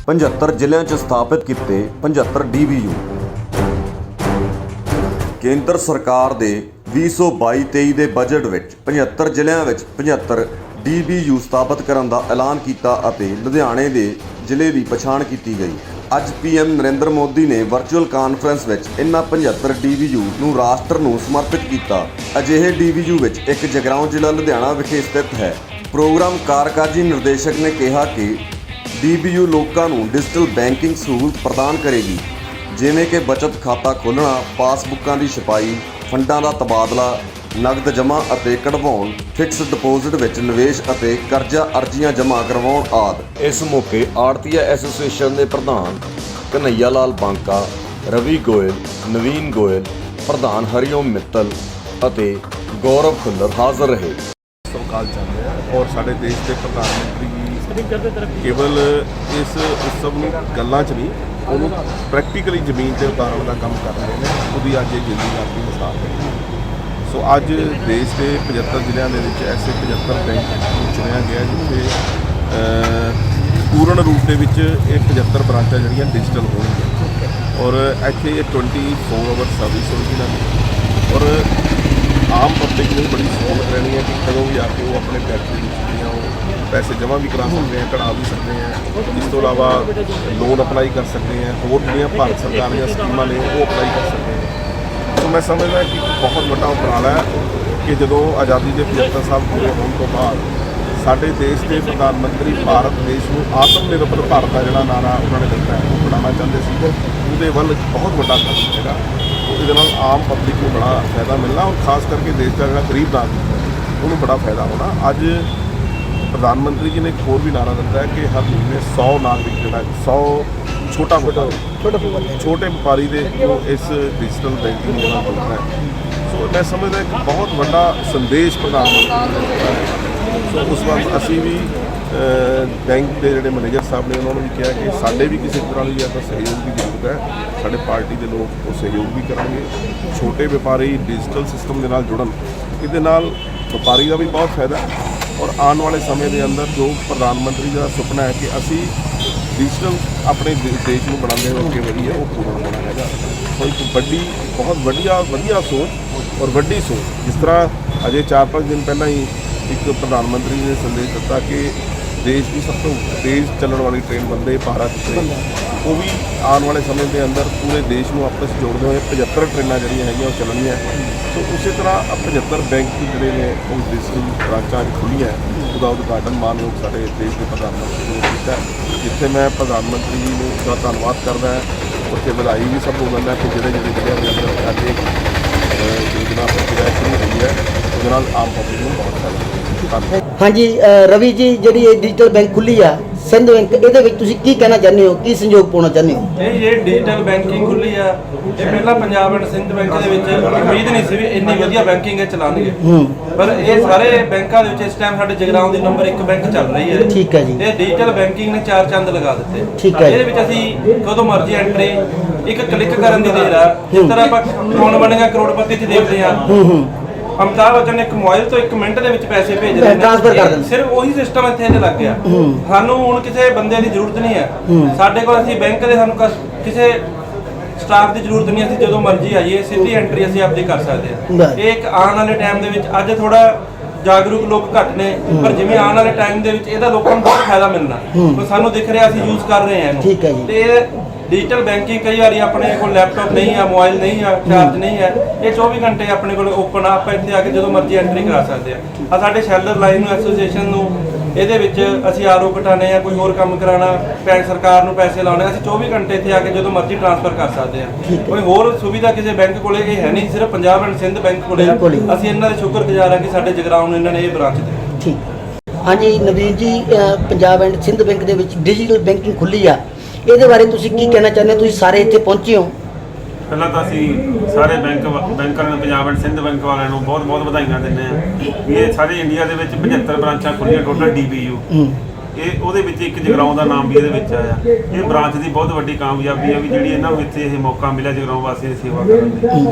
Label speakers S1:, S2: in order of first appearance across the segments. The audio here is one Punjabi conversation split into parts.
S1: 75 ਜ਼ਿਲ੍ਹਿਆਂ 'ਚ ਸਥਾਪਿਤ ਕੀਤੇ 75 DBU। ਕੇਂਦਰ ਸਰਕਾਰ ਦੇ 2022-23 ਦੇ ਬਜਟ ਵਿੱਚ 75 ਜ਼ਿਲ੍ਹਿਆਂ ਵਿੱਚ 75 DBU ਸਥਾਪਿਤ ਕਰਨ ਦਾ ਐਲਾਨ ਕੀਤਾ ਅਤੇ ਲੁਧਿਆਣੇ ਦੇ ਜ਼ਿਲ੍ਹੇ ਦੀ ਪਛਾਣ ਕੀਤੀ ਗਈ। ਅੱਜ PM ਨਰਿੰਦਰ ਮੋਦੀ ਨੇ ਵਰਚੁਅਲ ਕਾਨਫਰੰਸ ਵਿੱਚ ਇਨ੍ਹਾਂ 75 DBU ਨੂੰ ਰਾਸ਼ਟਰ ਨੂੰ ਸਮਰਪਿਤ ਕੀਤਾ। ਅਜਿਹੇ DBU ਵਿੱਚ ਇੱਕ ਜਗਰਾਉਂ ਜ਼ਿਲ੍ਹਾ ਲੁਧਿਆਣਾ ਵਿਖੇ ਸਥਿਤ ਹੈ। ਪ੍ਰੋਗਰਾਮ ਕਾਰਜਕਾਰੀ ਨਿਰਦੇਸ਼ਕ ਨੇ ਕਿਹਾ ਕਿ DBU ਲੋਕਾਂ ਨੂੰ ਡਿਜੀਟਲ ਬੈਂਕਿੰਗ ਸਹੂਲਤ ਪ੍ਰਦਾਨ ਕਰੇਗੀ, ਜਿਵੇਂ ਕਿ ਬਚਤ ਖਾਤਾ ਖੋਲ੍ਹਣਾ, ਪਾਸਬੁੱਕਾਂ ਦੀ ਛਪਾਈ, ਫੰਡਾਂ ਦਾ ਤਬਾਦਲਾ, ਨਗਦ ਜਮ੍ਹਾਂ ਅਤੇ ਕਢਵਾਉਣ, ਫਿਕਸਡ ਡਿਪੋਜ਼ਿਟ ਵਿੱਚ ਨਿਵੇਸ਼ ਅਤੇ ਕਰਜ਼ਾ ਅਰਜ਼ੀਆਂ ਜਮ੍ਹਾਂ ਕਰਵਾਉਣ ਆਦਿ। ਇਸ ਮੌਕੇ ਆੜਤੀਆ ਐਸੋਸੀਏਸ਼ਨ ਦੇ ਪ੍ਰਧਾਨ ਕਨ੍ਹਈਆ ਲਾਲ ਬਾਂਕਾ, ਰਵੀ ਗੋਇਲ, ਨਵੀਨ ਗੋਇਲ, ਪ੍ਰਧਾਨ ਹਰੀਓਮ ਮਿੱਤਲ ਅਤੇ ਗੌਰਵ ਖੁੱਲਰ ਹਾਜ਼ਰ ਰਹੇ।
S2: ਸਵਾਲ ਚੱਲ ਰਿਹਾ ਔਰ ਸਾਡੇ ਦੇਸ਼ ਦੇ ਪ੍ਰਧਾਨ ਮੰਤਰੀ ਕੇਵਲ ਇਸ ਉਤਸਵ ਨੂੰ ਗੱਲਾਂ 'ਚ ਨਹੀਂ, ਉਹਨੂੰ ਪ੍ਰੈਕਟੀਕਲੀ ਜ਼ਮੀਨ 'ਤੇ ਉਤਾਰਨ ਦਾ ਕੰਮ ਕਰ ਰਹੇ ਨੇ। ਉਹਦੀ ਅੱਜ ਇਹ ਜ਼ਿੰਦਗੀ ਆਪਣੀ ਮਿਸਾਲ ਹੈ। ਸੋ ਅੱਜ ਦੇਸ਼ ਦੇ 75 ਜ਼ਿਲ੍ਹਿਆਂ ਦੇ ਵਿੱਚ ਐਸੇ 75 ਬੈਂਕ ਨੂੰ ਚੁਣਿਆ ਗਿਆ ਜਿੱਥੇ ਪੂਰਨ ਰੂਪ ਦੇ ਵਿੱਚ ਇਹ 75 ਬ੍ਰਾਂਚਾਂ ਜਿਹੜੀਆਂ ਡਿਜੀਟਲ ਹੋਣਗੀਆਂ ਔਰ ਇੱਥੇ ਇਹ 24 ਆਵਰ ਸਰਵਿਸ ਹੋਵੇਗੀ ਨਾਲ। ਔਰ ਆਮ ਪਬਲਿਕ ਨੂੰ ਬੜੀ ਸਹੂਲਤ ਰਹਿਣੀ ਹੈ ਕਿ ਕਦੋਂ ਵੀ ਆ ਕੇ ਉਹ ਆਪਣੇ ਬੈਂਕ ਦੇ ਵਿੱਚ ਜਿਹੜੀਆਂ ਉਹ ਪੈਸੇ ਜਮ੍ਹਾਂ ਵੀ ਕਰਾ ਸਕਦੇ ਹੈ, ਕਢਾ ਵੀ ਸਕਦੇ ਹੈ। ਇਸ ਤੋਂ ਇਲਾਵਾ ਲੋਨ ਅਪਲਾਈ ਕਰ ਸਕਦੇ ਹੈ। ਹੋਰ ਜਿਹੜੀਆਂ ਭਾਰਤ ਸਰਕਾਰ ਦੀਆਂ ਸਕੀਮਾਂ ਨੇ ਉਹ ਅਪਲਾਈ ਕਰ ਸਕਦੇ ਹੈ। ਸੋ ਮੈਂ ਸਮਝਦਾ ਕਿ ਬਹੁਤ ਵੱਡਾ ਉਪਰਾਲਾ ਹੈ ਕਿ ਜਦੋਂ ਆਜ਼ਾਦੀ ਦੇ 75 ਸਾਲ ਪੂਰੇ ਹੋਣ ਤੋਂ ਬਾਅਦ ਸਾਡੇ ਦੇਸ਼ ਦੇ ਪ੍ਰਧਾਨ ਮੰਤਰੀ ਭਾਰਤ ਦੇਸ਼ ਨੂੰ ਆਤਮ ਨਿਰਭਰ ਭਾਰਤ ਦਾ ਜਿਹੜਾ ਨਾਰਾ ਉਹਨਾਂ ਨੇ ਦਿੱਤਾ ਹੈ ਉਹ ਬਣਾਉਣਾ ਚਾਹੁੰਦੇ ਸੀ। ਉਹਦੇ ਵੱਲ ਬਹੁਤ ਵੱਡਾ ਕਦਮ ਹੈਗਾ। ਇਹਦੇ ਨਾਲ ਆਮ ਪਬਲਿਕ ਨੂੰ ਬੜਾ ਫਾਇਦਾ ਮਿਲਣਾ ਔਰ ਖਾਸ ਕਰਕੇ ਦੇਸ਼ ਦਾ ਜਿਹੜਾ ਗਰੀਬ ਨਾਗਰਿਕ ਹੈ ਉਹਨੂੰ ਬੜਾ ਫਾਇਦਾ ਹੋਣਾ। ਅੱਜ ਪ੍ਰਧਾਨ ਮੰਤਰੀ ਜੀ ਨੇ ਇੱਕ ਹੋਰ ਵੀ ਨਾਰਾ ਦਿੱਤਾ ਹੈ ਕਿ ਹਰ ਮਹੀਨੇ 100 ਨਾਗਰਿਕ ਜਿਹੜਾ 100 ਛੋਟੇ ਵਪਾਰੀ ਦੇ ਇਸ ਡਿਜੀਟਲ ਬੈਂਕਿੰਗ ਦੇ ਨਾਲ ਜੁੜਨਾ ਹੈ। ਸੋ ਮੈਂ ਸਮਝਦਾ ਕਿ ਬਹੁਤ ਵੱਡਾ ਸੰਦੇਸ਼ ਪ੍ਰਧਾਨ ਮੰਤਰੀ ਨੇ ਦਿੱਤਾ ਹੈ। ਸੋ ਉਸ ਵਕਤ ਅਸੀਂ ਵੀ ਬੈਂਕ ਦੇ ਜਿਹੜੇ ਮੈਨੇਜਰ ਸਾਹਿਬ ਨੇ ਉਹਨਾਂ ਨੂੰ ਵੀ ਕਿਹਾ ਕਿ ਸਾਡੇ ਵੀ ਕਿਸੇ ਤਰ੍ਹਾਂ ਦੀ ਆਪਾਂ ਸਹਿਯੋਗ ਦੀ ਜ਼ਰੂਰਤ ਹੈ। ਸਾਡੇ ਪਾਰਟੀ ਦੇ ਲੋਕ ਉਹ ਸਹਿਯੋਗ ਵੀ ਕਰਨਗੇ। ਛੋਟੇ ਵਪਾਰੀ ਡਿਜੀਟਲ ਸਿਸਟਮ ਦੇ ਨਾਲ ਜੁੜਨ, ਇਹਦੇ ਨਾਲ ਵਪਾਰੀ ਦਾ ਵੀ ਬਹੁਤ ਫਾਇਦਾ ਔਰ ਆਉਣ ਵਾਲੇ ਸਮੇਂ ਦੇ ਅੰਦਰ ਜੋ ਪ੍ਰਧਾਨ ਮੰਤਰੀ ਦਾ ਸੁਪਨਾ ਹੈ ਕਿ ਅਸੀਂ ਡਿਜੀਟਲ ਆਪਣੇ ਦੇਸ਼ ਨੂੰ ਬਣਾਉਂਦੇ ਹੋਏ ਅੱਗੇ ਵਧੀਏ, ਉਹ ਪੂਰਨ ਹੋਣਾ ਹੈਗਾ। ਸੋ ਇੱਕ ਬਹੁਤ ਵਧੀਆ ਸੋਚ ਔਰ ਵੱਡੀ ਸੋਚ। ਜਿਸ ਤਰ੍ਹਾਂ ਅਜੇ 4-5 ਦਿਨ ਪਹਿਲਾਂ ਹੀ ਇੱਕ ਪ੍ਰਧਾਨ ਮੰਤਰੀ ਨੇ ਸੰਦੇਸ਼ ਦਿੱਤਾ ਕਿ ਦੇਸ਼ ਦੀ ਸਭ ਤੋਂ ਤੇਜ਼ ਚੱਲਣ ਵਾਲੀ ਟ੍ਰੇਨ ਵੰਦੇ ਭਾਰਤ ਟ੍ਰੇਨ, ਉਹ ਵੀ ਆਉਣ ਵਾਲੇ ਸਮੇਂ ਦੇ ਅੰਦਰ ਪੂਰੇ ਦੇਸ਼ ਨੂੰ ਆਪਸ ਵਿੱਚ ਜੋੜਦੇ ਹੋਏ 75 ਟ੍ਰੇਨਾਂ ਜਿਹੜੀਆਂ ਹੈਗੀਆਂ ਉਹ ਚੱਲਣਗੀਆਂ। ਸੋ ਉਸੇ ਤਰ੍ਹਾਂ 75 ਬੈਂਕ ਜਿਹੜੇ ਨੇ ਉਹ ਡਿਜੀਟਲ ਬ੍ਰਾਂਚਾਂ ਖੁੱਲ੍ਹੀਆਂ। ਉਹਦਾ ਉਦਘਾਟਨ ਮਾਨਯੋਗ ਸਾਡੇ ਦੇਸ਼ ਦੇ ਪ੍ਰਧਾਨ ਮੰਤਰੀ ਨੇ ਕੀਤਾ, ਜਿੱਥੇ ਮੈਂ ਪ੍ਰਧਾਨ ਮੰਤਰੀ ਜੀ ਨੂੰ ਦਾ ਧੰਨਵਾਦ ਕਰਦਾ। ਉੱਥੇ ਵਧਾਈ ਵੀ ਸਭ ਨੂੰ ਦਿੰਦਾ ਕਿ ਜਿਹੜੇ ਜ਼ਿਲ੍ਹਿਆਂ ਦੇ ਅੰਦਰ ਅੱਜ ਯੋਜਨਾ ਪ੍ਰਕਿਰਿਆ ਸ਼ੁਰੂ ਹੋਈ ਹੈ ਉਹਦੇ ਨਾਲ ਆਮ ਪਬਲਿਕ ਨੂੰ ਬਹੁਤ ਫਾਇਦਾ।
S3: ਹਾਂਜੀ ਰਵੀ ਜੀ, ਜਿਹੜੀ ਇਹ ਡਿਜੀਟਲ ਬੈਂਕ ਖੁੱਲੀ ਆ ਸਿੰਧ ਬੈਂਕ, ਇਹਦੇ ਵਿੱਚ ਤੁਸੀਂ ਕੀ ਕਹਿਣਾ ਚਾਹੁੰਦੇ ਹੋ, ਕੀ ਸੰਯੋਗ ਪਾਉਣਾ ਚਾਹੁੰਦੇ ਹੋ?
S4: ਇਹ ਡਿਜੀਟਲ ਬੈਂਕਿੰਗ ਖੁੱਲੀ ਆ, ਇਹ ਪਹਿਲਾਂ ਪੰਜਾਬ ਐਂਡ ਸਿੰਧ ਬੈਂਕ ਦੇ ਵਿੱਚ ਉਮੀਦ ਨਹੀਂ ਸੀ ਵੀ ਇੰਨੀ ਵਧੀਆ ਬੈਂਕਿੰਗ ਇਹ ਚਲਾਉਣਗੇ। ਪਰ ਇਹ ਸਾਰੇ ਬੈਂਕਾਂ ਦੇ ਵਿੱਚ ਇਸ ਟਾਈਮ ਸਾਡੇ ਜਗਰਾਉਂ ਦੀ ਨੰਬਰ 1 ਬੈਂਕ ਚੱਲ ਰਹੀ ਹੈ।
S3: ਠੀਕ ਹੈ ਜੀ।
S4: ਤੇ ਡਿਜੀਟਲ ਬੈਂਕਿੰਗ ਨੇ 4 ਚੰਦ ਲਗਾ ਦਿੱਤੇ।
S3: ਠੀਕ ਹੈ।
S4: ਇਹਦੇ ਵਿੱਚ ਅਸੀਂ ਕਦੋਂ ਮਰਜ਼ੀ ਐਂਟਰੀ ਇੱਕ ਕਲਿੱਕ ਕਰਨ ਦੀ ਦੇਰ ਆ। ਜਿਸ ਤਰ੍ਹਾਂ ਆਪਾਂ ਕੌਣ ਬਣੇਗਾ ਕਰੋੜਪਤੀ 'ਚ ਦੇਖਦੇ ਹਾਂ, ਅਮਿਤਾਭ ਬੱਚਨ ਇੱਕ ਮੋਬਾਈਲ ਤੋਂ 1 ਮਿੰਟ ਦੇ ਵਿੱਚ ਪੈਸੇ ਭੇਜ ਰਹੇ ਨੇ। ਸਿਰਫ ਉਹੀ ਸਿਸਟਮ ਇੱਥੇ ਲੱਗ ਗਿਆ। ਸਾਨੂੰ ਹੁਣ ਕਿਸੇ ਬੰਦੇ ਦੀ ਜ਼ਰੂਰਤ ਨਹੀਂ ਹੈ। ਸਾਡੇ ਕੋਲ ਅਸੀਂ ਬੈਂਕ ਦੇ ਸਾਨੂੰ ਕਿਸੇ ਸਟਾਫ ਦੀ ਜ਼ਰੂਰਤ ਨਹੀਂ। ਅਸੀਂ ਜਦੋਂ ਮਰਜ਼ੀ ਆਈਏ ਸਿੱਧੀ ਐਂਟਰੀ ਅਸੀਂ ਆਪਦੀ ਕਰ ਸਕਦੇ ਹਾਂ। ਇਹ ਇੱਕ ਆਉਣ ਵਾਲੇ ਟਾਈਮ ਦੇ ਵਿੱਚ ਅੱਜ ਥੋੜਾ ਜਾਗਰੂਕ ਲੋਕ ਘੱਟ ਨੇ, ਪਰ ਜਿਵੇਂ ਆਉਣ ਵਾਲੇ ਟਾਈਮ ਦੇ ਵਿੱਚ ਇਹਦਾ ਲੋਕਾਂ ਨੂੰ ਬਹੁਤ ਫਾਇਦਾ ਮਿਲਣਾ। ਸਾਨੂੰ ਦਿਖ ਰਿਹਾ, ਅਸੀਂ ਯੂਜ਼ ਕਰ ਰਹੇ ਹਾਂ ਇਹਨੂੰ। ਤੇ ਡਿਜੀਟਲ ਬੈਂਕਿੰਗ ਕਈ ਵਾਰੀ ਆਪਣੇ ਕੋਲ ਲੈਪਟਾਪ ਨਹੀਂ ਆ, ਮੋਬਾਈਲ ਨਹੀਂ ਆ, ਚਾਰਜ ਨਹੀਂ ਹੈ, ਇਹ 24 ਘੰਟੇ ਆਪਣੇ ਕੋਲ ਓਪਨ ਆ। ਆਪਾਂ ਇੱਥੇ ਆ ਕੇ ਜਦੋਂ ਮਰਜ਼ੀ ਐਂਟਰੀ ਕਰਾ ਸਕਦੇ ਆ। ਸਾਡੇ ਸ਼ੈਲਰ ਲਾਈਨ ਐਸੋਸੀਏਸ਼ਨ ਨੂੰ ਇਹਦੇ ਵਿੱਚ ਅਸੀਂ ਆਰਓ ਘਟਾਣੇ ਆ, ਕੋਈ ਹੋਰ ਕੰਮ ਕਰਾਉਣਾ, ਸਰਕਾਰ ਨੂੰ ਪੈਸੇ ਲਾਉਣੇ, ਅਸੀਂ 24 ਘੰਟੇ ਇੱਥੇ ਆ ਕੇ ਜਦੋਂ ਮਰਜ਼ੀ ਟ੍ਰਾਂਸਫਰ ਕਰ ਸਕਦੇ ਆ। ਕੋਈ ਹੋਰ ਸੁਵਿਧਾ ਕਿਸੇ ਬੈਂਕ ਕੋਲੇ ਇਹ ਹੈ ਨਹੀਂ, ਸਿਰਫ ਪੰਜਾਬ ਐਂਡ ਸਿੰਧ ਬੈਂਕ ਕੋਲੇ ਆ। ਅਸੀਂ ਇਹਨਾਂ ਦੇ ਸ਼ੁਕਰਗੁਜ਼ਾਰ ਆ ਕਿ ਸਾਡੇ ਜਗਰਾਉਂ ਨੂੰ ਇਹਨਾਂ ਨੇ ਇਹ ਬ੍ਰਾਂਚ ਦਿੱਤੀ।
S3: ਠੀਕ। ਹਾਂਜੀ ਨਵੀਨ ਜੀ, ਪੰਜਾਬ ਐਂਡ ਸਿੰਧ ਬੈਂਕ ਦੇ ਵਿੱਚ ਡਿਜੀਟਲ ਬੈਂਕਿੰਗ ਖੁੱਲੀ ਆ, ਇਹਦੇ ਬਾਰੇ ਤੁਸੀਂ ਕੀ ਕਹਿਣਾ ਚਾਹੁੰਦੇ ਹੋ? ਤੁਸੀਂ ਸਾਰੇ ਇੱਥੇ ਪਹੁੰਚੇ ਹੋ।
S5: ਪਹਿਲਾਂ ਤਾਂ ਅਸੀਂ ਸਾਰੇ ਬੈਂਕਾਂ ਨੂੰ, ਪੰਜਾਬ ਐਂਡ ਸਿੰਧ ਬੈਂਕ ਵਾਲਿਆਂ ਨੂੰ ਬਹੁਤ ਵਧਾਈਆਂ ਦਿੰਦੇ ਹਾਂ ਵੀ ਇਹ ਸਾਰੇ ਇੰਡੀਆ ਦੇ ਵਿੱਚ 75 ਬ੍ਰਾਂਚਾਂ ਖੁੱਲ੍ਹੀਆਂ ਟੋਟਲ DBU। ਇਹ ਉਹਦੇ ਵਿੱਚ ਇੱਕ ਜਗਰਾਉਂ ਦਾ ਨਾਮ ਵੀ ਇਹਦੇ ਵਿੱਚ ਆਇਆ। ਇਹ ਬ੍ਰਾਂਚ ਦੀ ਬਹੁਤ ਵੱਡੀ ਕਾਮਯਾਬੀ ਆ ਵੀ ਜਿਹੜੀ ਇਹਨਾਂ ਨੂੰ ਇੱਥੇ ਇਹ ਮੌਕਾ ਮਿਲਿਆ ਜਗਰਾਉਂ ਵਾਸੀਆਂ ਦੀ ਸੇਵਾ ਕਰਨ ਦੀ।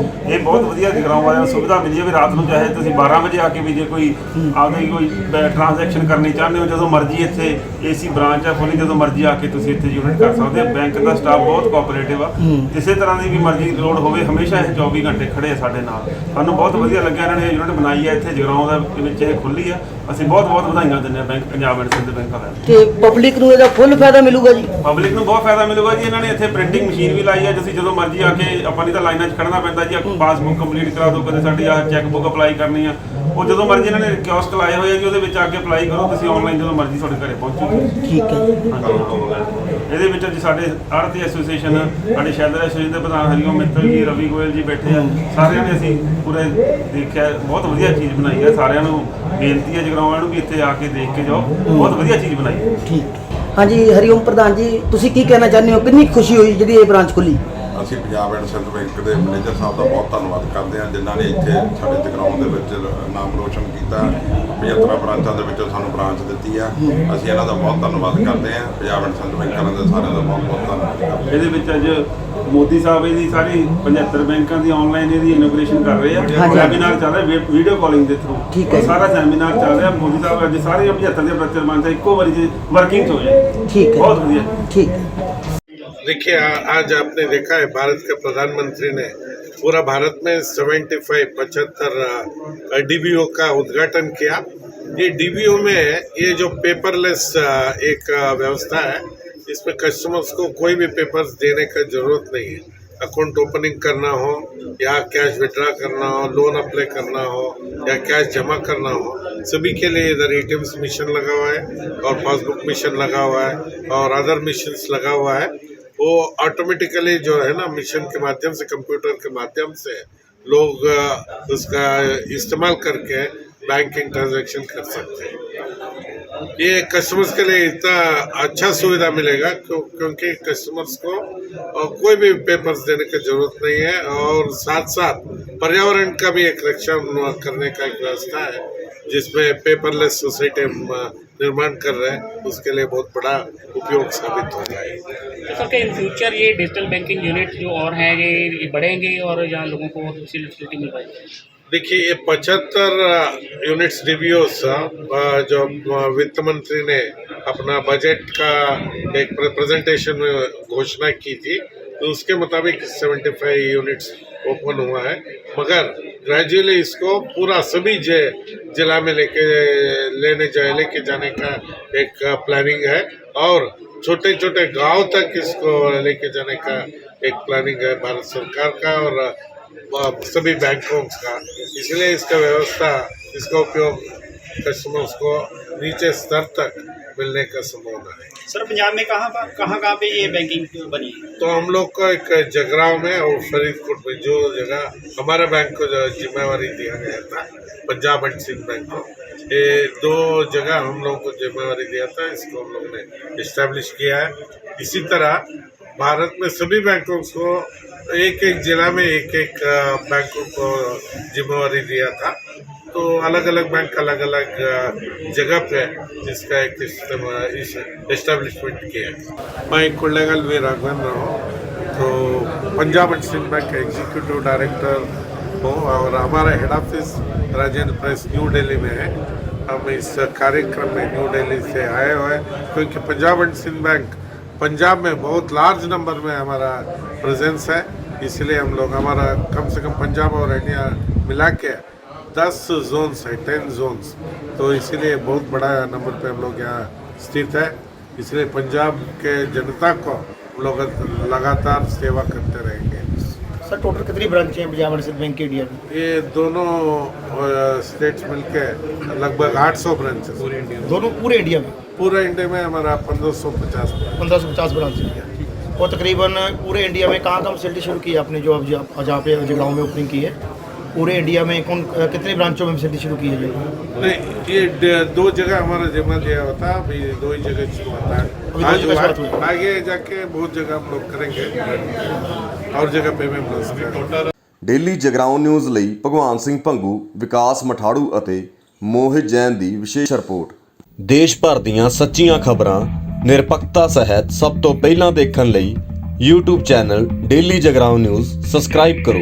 S5: ਇਹ ਬਹੁਤ ਵਧੀਆ ਜਗਰਾਉਂ ਵਾਲਿਆਂ ਨੂੰ ਸੁਵਿਧਾ ਮਿਲੀ ਹੈ ਵੀ ਰਾਤ ਨੂੰ ਚਾਹੇ ਤੁਸੀਂ 12 ਵਜੇ ਆ ਕੇ ਵੀ ਜੇ ਕੋਈ ਆਪਦੀ ਕੋਈ ਟ੍ਰਾਂਜੈਕਸ਼ਨ ਕਰਨੀ ਚਾਹੁੰਦੇ ਹੋ, ਜਦੋਂ ਮਰਜ਼ੀ ਇੱਥੇ ਏਸੀ ਬ੍ਰਾਂਚ ਆ ਖੋਲੀ, ਜਦੋਂ ਮਰਜ਼ੀ ਆ ਕੇ ਤੁਸੀਂ ਇੱਥੇ ਯੂਨਿਟ ਕਰ ਸਕਦੇ ਹੋ। ਬੈਂਕ ਦਾ ਸਟਾਫ ਬਹੁਤ ਕੋਆਪਰੇਟਿਵ ਆ, ਕਿਸੇ ਤਰ੍ਹਾਂ ਦੀ ਵੀ ਮਰਜ਼ੀ ਲੋੜ ਹੋਵੇ ਹਮੇਸ਼ਾ ਇਹ 24 ਘੰਟੇ ਖੜੇ ਆ ਸਾਡੇ ਨਾਲ। ਸਾਨੂੰ ਬਹੁਤ ਵਧੀਆ ਲੱਗਿਆ ਇਹਨਾਂ ਨੇ ਇਹ ਯੂਨਿਟ ਬਣਾਈ ਹੈ ਇੱਥੇ ਜਗਰਾਉਂ ਦੇ ਵਿੱਚ ਇਹ ਖੁੱਲੀ ਆ। ਅਸੀਂ ਬਹੁਤ ਬਹੁਤ ਵਧਾਈਆਂ ਦਿੰਦੇ ਹਾਂ bank Punjab and Sind bank ਵਾਲਿਆਂ ਨੂੰ।
S3: ਤੇ ਪਬਲਿਕ ਨੂੰ ਇਹਦਾ ਫੁੱਲ ਫਾਇਦਾ ਮਿਲੂਗਾ ਜੀ?
S5: ਪਬਲਿਕ ਨੂੰ ਬਹੁਤ ਫਾਇਦਾ ਮਿਲੂਗਾ ਜੀ। ਇਹਨਾਂ ਨੇ ਇੱਥੇ ਪ੍ਰਿੰਟਿੰਗ ਮਸ਼ੀਨ ਵੀ ਲਾਈ ਹੈ, ਤੁਸੀਂ ਜਦੋਂ ਮਰਜ਼ੀ ਆ ਕੇ ਆਪਾਂ ਨਹੀਂ ਤਾਂ ਲਾਈਨਾਂ 'ਚ ਖੜਨਾ ਪੈਂਦਾ ਜੀ। ਪਾਸਬੁੱਕ ਕੰਪਲੀਟ ਕਰਾ ਦਿਓ, ਕਦੇ ਸਾਡੀ ਆ ਚੈੱਕ ਬੁੱਕ ਅਪਲਾਈ ਕਰਨੀ ਆ, ਉਹ ਜਦੋਂ ਮਰਜ਼ੀ ਇਹਨਾਂ ਨੇ ਕਿਓਸਕ ਲਾਏ ਹੋਏ ਆ ਜੀ, ਉਹਦੇ ਵਿੱਚ ਆ ਕੇ ਅਪਲਾਈ ਕਰੋ ਤੁਸੀਂ ਆਨਲਾਈਨ, ਜਦੋਂ ਮਰਜ਼ੀ ਤੁਹਾਡੇ ਘਰੇ ਪਹੁੰਚੂਗੀ।
S3: ਠੀਕ ਹੈ ਜੀ।
S5: ਹਾਂਜੀ, ਇਹਦੇ ਵਿੱਚ ਜੀ ਸਾਡੇ ਆੜ੍ਹਤੀ ਐਸੋਸੀਏਸ਼ਨ, ਸਾਡੇ ਸ਼ੈਲਰ ਐਸੋਸੀਏਸ਼ਨ ਦੇ ਪ੍ਰਧਾਨ ਹਰੀਓਮ ਮਿੱਤਲ ਜੀ, ਰਵੀ ਗੋਇਲ ਜੀ ਬੈਠੇ ਆ, ਸਾਰਿਆਂ ਨੇ ਅਸੀਂ ਪੂਰੇ ਦੇਖਿਆ, ਬਹੁਤ ਵਧੀਆ ਚੀਜ਼ ਬਣਾਈ ਹੈ। ਸਾਰਿਆਂ ਨੂੰ ਬੇਨਤੀ ਹੈ ਜਗਰਾਉਂ ਵਾਲਿਆਂ ਨੂੰ ਵੀ ਇੱਥੇ ਆ ਕੇ ਦੇਖ ਕੇ ਜਾਓ, ਬਹੁਤ ਵਧੀਆ ਚੀਜ਼ ਬਣਾਈ ਹੈ।
S3: ਠੀਕ। ਹਾਂਜੀ ਹਰੀਓਮ ਪ੍ਰਧਾਨ ਜੀ, ਤੁਸੀਂ ਕੀ ਕਹਿਣਾ ਚਾਹੁੰਦੇ ਹੋ? ਕਿੰਨੀ ਖੁਸ਼ੀ ਹੋਈ ਜਿਹੜੀ ਇਹ ਬ੍ਰਾਂਚ ਖੁੱਲੀ?
S6: ਅਸੀਂ ਪੰਜਾਬ ਐਂਡ ਸਿੰਧ ਬੈਂਕ ਦੇ ਮੈਨੇਜਰ ਸਾਹਿਬ ਦਾ ਬਹੁਤ ਧੰਨਵਾਦ ਕਰਦੇ ਹਾਂ, ਜਿਨ੍ਹਾਂ ਨੇ ਇੱਥੇ ਸਾਡੇ ਜਗਰਾਉਂ ਦੇ ਵਿੱਚ ਨਾਮ ਰੋਸ਼ਨ ਕੀਤਾ। 75 ਬ੍ਰਾਂਚਾਂ ਦੇ ਵਿੱਚੋਂ ਸਾਨੂੰ ਬ੍ਰਾਂਚ ਦਿੱਤੀ ਆ। ਅਸੀਂ ਇਹਨਾਂ ਦਾ ਬਹੁਤ ਧੰਨਵਾਦ ਕਰਦੇ ਹਾਂ। ਪੰਜਾਬ ਐਂਡ ਸਿੰਧ ਬੈਂਕਾਂ ਦੇ ਸਾਰਿਆਂ ਦਾ ਬਹੁਤ ਬਹੁਤ ਧੰਨਵਾਦ ਕਰਦੇ ਹਾਂ।
S5: ਇਹਦੇ ਵਿੱਚ ਅੱਜ ਮੋਦੀ ਸਾਹਿਬ ਇਹਦੀ ਸਾਰੀ 75 ਬੈਂਕਾਂ ਦੀ ਆਨਲਾਈਨ ਇਹਦੀ ਇਨੋਗ੍ਰੇਸ਼ਨ ਕਰ ਰਹੇ ਆ। ਸੈਮੀਨਾਰ ਚੱਲ ਰਿਹਾ ਵੀਡੀਓ ਕਾਲਿੰਗ ਦੇ ਥਰੂ।
S3: ਠੀਕ ਹੈ।
S5: ਸਾਰਾ ਸੈਮੀਨਾਰ ਚੱਲ ਰਿਹਾ। ਮੋਦੀ ਸਾਹਿਬ ਅੱਜ ਸਾਰੀਆਂ 75 ਦੇ ਬ੍ਰਾਂਚਾਂ ਬ੍ਰਾਂਚਾਂ ਇੱਕੋ ਵਾਰੀ 'ਚ वर्किंग हो जाए।
S3: ठीक है,
S5: बहुत बढ़िया।
S3: ठीक है।
S7: देखिए, आज आपने देखा है भारत के प्रधानमंत्री ने पूरा भारत में 75 डीबीओ का उद्घाटन किया। ये डीबीओ में ये जो पेपरलेस एक व्यवस्था है, इसमें कस्टमर्स को कोई भी पेपर्स देने का जरूरत नहीं है। अकाउंट ओपनिंग करना हो या कैश विड्रा करना हो, लोन अप्लाई करना हो या कैश जमा करना हो, सभी के लिए इधर एटीएम मिशन लगा हुआ है और पासबुक मिशन लगा हुआ है और अदर मिशंस लगा हुआ है। वो ऑटोमेटिकली जो है ना, मिशन के माध्यम से, कंप्यूटर के माध्यम से लोग उसका इस्तेमाल करके बैंकिंग ट्रांजैक्शन कर सकते हैं। ये कस्टमर्स के लिए इतना अच्छा सुविधा मिलेगा क्योंकि कस्टमर्स को कोई भी पेपर्स देने की जरूरत नहीं है और साथ साथ पर्यावरण का भी एक रक्षा करने का एक व्यवस्था है, जिसमें पेपरलेस सोसाइटी निर्माण कर रहे हैं। उसके लिए बहुत बड़ा उपयोग साबित हो जाएगा।
S8: तो सर, इन फ्यूचर ये डिजिटल बैंकिंग यूनिट जो और हैं ये बढ़ेंगे और यहाँ लोगों को फैसिलिटी मिल पाएगी?
S7: देखिए, ये 75 यूनिट्स डीबीओस जो वित्त मंत्री ने अपना बजट का एक प्रेजेंटेशन में घोषणा की थी, तो उसके मुताबिक 75 यूनिट्स ओपन हुआ है। मगर ग्रेजुअली इसको पूरा सभी जिला में लेके जाने का एक प्लानिंग है और छोटे छोटे गांव तक इसको लेके जाने का एक प्लानिंग है भारत सरकार का और सभी बैंकों का। इसलिए इसका व्यवस्था, इसका उपयोग कस्टमर्स को नीचे स्तर तक मिलने का संभावना है।
S8: सर, पंजाब में कहाँ पे ये बैंकिंग बनी है?
S7: तो हम लोग को एक जगराव में और फरीदकोट में, जो जगह हमारे बैंक को जो जिम्मेवारी दिया गया था, पंजाब एंड सिंध बैंक को, ये 2 जगह हम लोगों को जिम्मेवारी दिया था, इसको हम लोगों ने इस्टेब्लिश किया है। इसी तरह भारत में सभी बैंकों को एक जिला में एक बैंकों को जिम्मेवारी दिया था। तो अलग अलग बैंक अलग अलग जगह पे जिसका एक इस्टेब्लिशमेंट किया है। मैं कुल्लेगल वी राघवेंद्र हूँ, तो पंजाब एंड सिंध बैंक का एग्जीक्यूटिव डायरेक्टर हूँ और हमारा head office Rajendra press new Delhi में है। हम इस कार्यक्रम में न्यू दिल्ली से आए हुए हैं क्योंकि पंजाब एंड सिंध बैंक पंजाब में बहुत लार्ज नंबर में हमारा प्रेजेंस है। इसलिए हम लोग, हमारा कम से कम पंजाब और इंडिया मिला के 10 जोन्स है, 10 जोन्स, तो इसीलिए बहुत बड़ा नंबर पे हम लोग यहाँ स्थित है। इसलिए पंजाब के जनता को हम लोग लगातार सेवा करते रहेंगे।
S3: सर, टोटल कितनी ब्रांचें हैं पंजाब एंड सिंध बैंक के इंडिया में?
S7: ये दोनों स्टेट्स मिलके लगभग 800 ब्रांचेस।
S3: दोनों पूरे इंडिया में?
S7: पूरे इंडिया में हमारा 1550
S3: ब्रांच है। और तकरीबन पूरे इंडिया में कहाँ फैसिलिटी शुरू की है आपने, जो अब जहाँ पे जगराओं में ओपनिंग की है? पूरे इंडिया में कितने ब्रांचों में फैसिलिटी शुरू की है? नहीं,
S7: ये 2 जगह हमारा जमा दिया हुआ था, अभी 2 ही जगह शुरू होता है। आगे जाके बहुत जगह हम लोग करेंगे और जगह पेमेंट।
S1: ਡੇਲੀ ਜਗਰਾਉਂ ਨਿਊਜ਼ ਲਈ ਭਗਵਾਨ ਸਿੰਘ ਭੰਗੂ, ਵਿਕਾਸ ਮਠਾੜੂ ਅਤੇ ਮੋਹਿਤ ਜੈਨ ਦੀ ਵਿਸ਼ੇਸ਼ ਰਿਪੋਰਟ। ਦੇਸ਼ ਭਰ ਦੀਆਂ ਸੱਚੀਆਂ ਖਬਰਾਂ ਨਿਰਪੱਖਤਾ ਸਹਿਤ ਸਭ ਤੋਂ ਪਹਿਲਾਂ ਦੇਖਣ ਲਈ YouTube channel daily Jagraon news subscribe ਕਰੋ।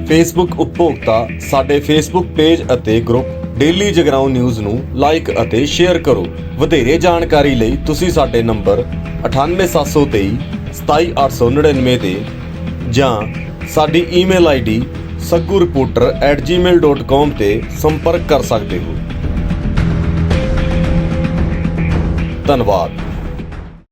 S1: Facebook ਉਪਭੋਗਤਾ ਸਾਡੇ Facebook ਪੇਜ ਅਤੇ ਗਰੁੱਪ ਡੇਲੀ ਜਗਰਾਉਂ ਨਿਊਜ਼ ਨੂੰ ਲਾਈਕ ਅਤੇ ਸ਼ੇਅਰ ਕਰੋ। ਵਧੇਰੇ ਜਾਣਕਾਰੀ ਲਈ ਤੁਸੀਂ ਸਾਡੇ ਨੰਬਰ 98723 27899 ਤੇ ਜਾਂ ਸਾਡੀ ਈਮੇਲ ਆਈਡੀ saggureporter@gmail.com ਤੇ ਸੰਪਰਕ ਕਰ ਸਕਦੇ ਹੋ। ਧੰਨਵਾਦ।